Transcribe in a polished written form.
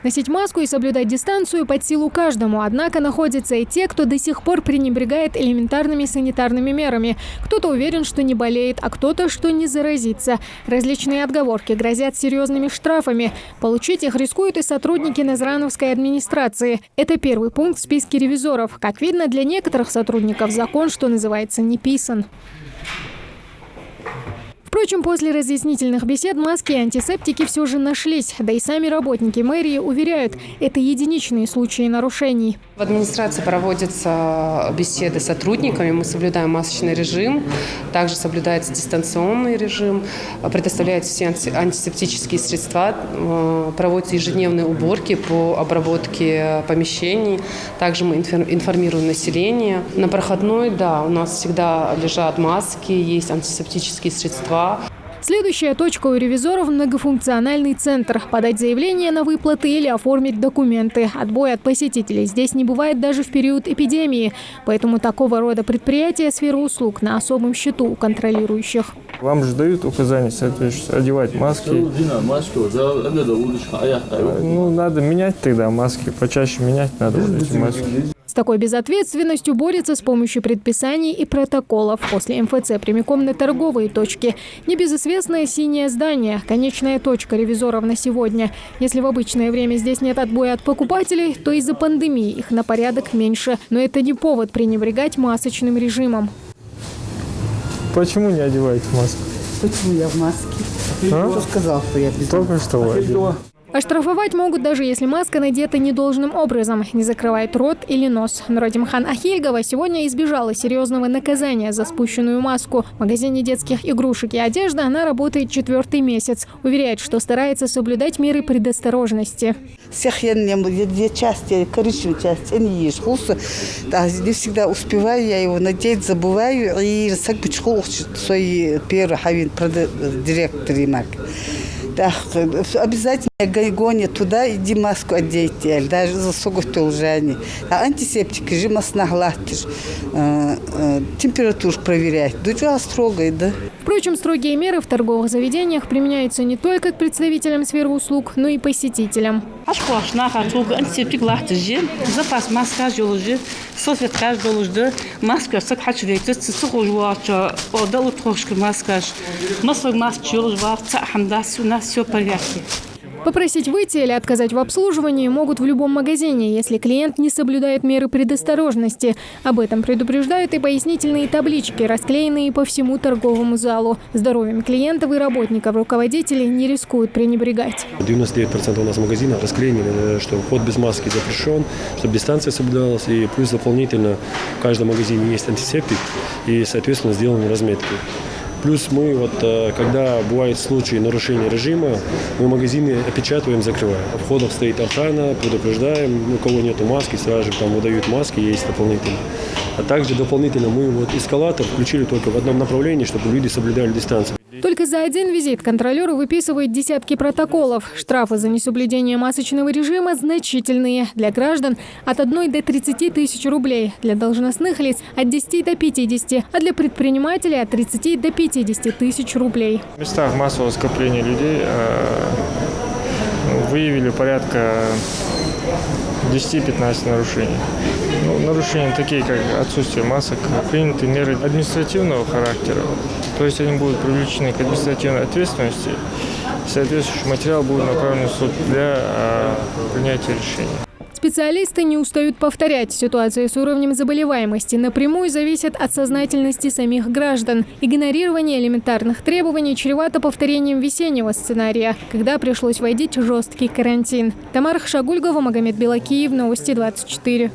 Носить маску и соблюдать дистанцию под силу каждому, однако находятся и те, кто до сих пор пренебрегает элементарными санитарными мерами. Кто-то уверен, что не болеет, а кто-то, что не заразится. Различные отговорки грозят серьезными штрафами. Получить их рискуют и сотрудники Назрановской администрации. Это первый пункт в списке ревизоров. Как видно, для некоторых сотрудников закон, что называется, не писан. Впрочем, после разъяснительных бесед маски и антисептики все же нашлись. Да и сами работники мэрии уверяют, это единичные случаи нарушений. В администрации проводятся беседы с сотрудниками, мы соблюдаем масочный режим, также соблюдается дистанционный режим, предоставляются все антисептические средства, проводятся ежедневные уборки по обработке помещений, также мы информируем население. На проходной, да, у нас всегда лежат маски, есть антисептические средства. Следующая точка у ревизоров – многофункциональный центр. Подать заявление на выплаты или оформить документы. Отбоя от посетителей здесь не бывает даже в период эпидемии. Поэтому такого рода предприятия сферы услуг на особом счету у контролирующих. Вам же дают указания, соответственно, одевать маски. Ну, надо менять тогда маски. Почаще менять надо эти маски. С такой безответственностью борется с помощью предписаний и протоколов. После МФЦ прямиком на торговые точки. Небезызвестное синее здание – конечная точка ревизоров на сегодня. Если в обычное время здесь нет отбоя от покупателей, то из-за пандемии их на порядок меньше. Но это не повод пренебрегать масочным режимом. Почему не одеваете маску? Почему я в маске? Кто сказал, что я без маски? Только что вы одели. Оштрафовать могут, даже если маска надета недолжным образом, не закрывает рот или нос. Нуродимхан Ахильгова сегодня избежала серьезного наказания за спущенную маску. В магазине детских игрушек и одежды она работает 4-й месяц. Уверяет, что старается соблюдать меры предосторожности. Две части, коричневые части, они есть. Не всегда успеваю, я его надеть, забываю. И свой первый хавин, директор марки. Да, обязательно гонят туда, иди маску одейте, даже за соготы уже они. А антисептики же маснагладишь, температуру проверять, да строго, да. Впрочем, строгие меры в торговых заведениях применяются не только к представителям сферы услуг, но и посетителям. Запас маска жолужи, салфетка жолужи, маска сакхачвейте, цицухужуача, одалутрошки маскаш, масло маск жолужвар, цахамдас, у нас все в порядке. Попросить выйти или отказать в обслуживании могут в любом магазине, если клиент не соблюдает меры предосторожности. Об этом предупреждают и пояснительные таблички, расклеенные по всему торговому залу. Здоровьем клиентов и работников руководители не рискуют пренебрегать. 99% у нас магазинов расклеены, что вход без маски запрещен, чтобы дистанция соблюдалась. И плюс дополнительно в каждом магазине есть антисептик и, соответственно, сделаны разметки. Плюс мы, когда бывают случаи нарушения режима, мы магазины опечатываем, закрываем. В входах стоит охрана, предупреждаем, у кого нету маски, сразу же там выдают маски, есть дополнительно. А также дополнительно мы эскалатор включили только в одном направлении, чтобы люди соблюдали дистанцию. Только за один визит контролеры выписывают десятки протоколов. Штрафы за несоблюдение масочного режима значительные. Для граждан от 1 до 30 тысяч рублей. Для должностных лиц от 10 до 50, а для предпринимателей от 30 до 50 тысяч рублей. В местах массового скопления людей выявили порядка 10-15 нарушений. Нарушения такие, как отсутствие масок, приняты меры административного характера. То есть они будут привлечены к административной ответственности. Соответствующий материал будет направлен в суд для принятия решения. Специалисты не устают повторять, ситуация с уровнем заболеваемости напрямую зависит от сознательности самих граждан. Игнорирование элементарных требований чревато повторением весеннего сценария, когда пришлось вводить жесткий карантин. Тамара Хшагульгова, Магомед Белакиев, Новости 24.